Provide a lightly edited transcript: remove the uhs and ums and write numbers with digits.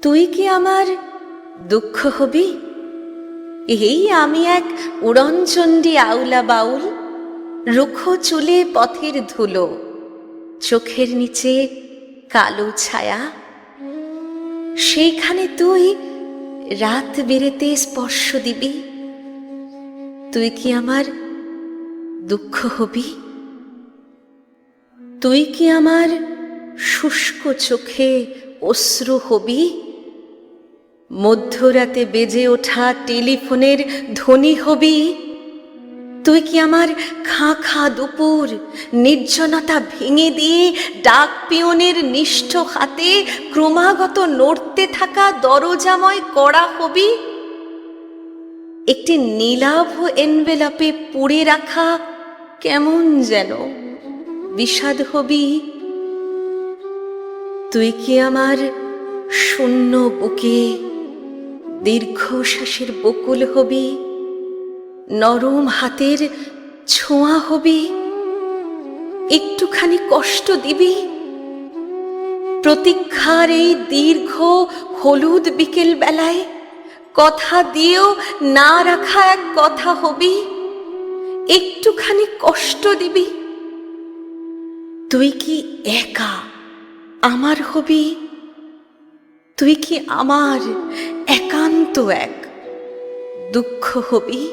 তুই কি আমার দুঃখ হবি? এই আমি এক উড়নচণ্ডী আউলা বাউল, রুখো চুলে পথের ধুলো, চোখের নিচে কালো ছায়া। সেইখানে তুই রাত বেরেতে স্পর্শ দিবি। তুই কি আমার দুঃখ হবি? তুই কি আমার শুষ্ক চোখে অশ্রু হবি? মধ্যরাতে বেজে ওঠা টেলিফোনের ধ্বনি হবি? তুই কি আমার খাঁ খাঁ দুপুর নির্জনতা ভেঙে দিয়ে ডাক পিয়নের নিষ্ঠ হাতে ক্রমাগত নড়তে থাকা দরজাময় কড়া হবি? একটি নীলাভ এনভেলপে পুড়ে রাখা কেমন যেন বিষাদ হবি? তুই কি আমার শূন্য বুকে দীর্ঘশ্বাসের বকুল হবি? নরম হাতের ছোঁয়া হবি? একটুখানি কষ্ট দিবি? প্রতীক্ষার এই দীর্ঘ হলুদ বিকেল বেলায় কথা দিয়েও না রাখা এক কথা হবি? একটুখানি কষ্ট দিবি? তুই কি একা আমার হবি? তুই কি আমার একান্ত এক দুঃখ হবি?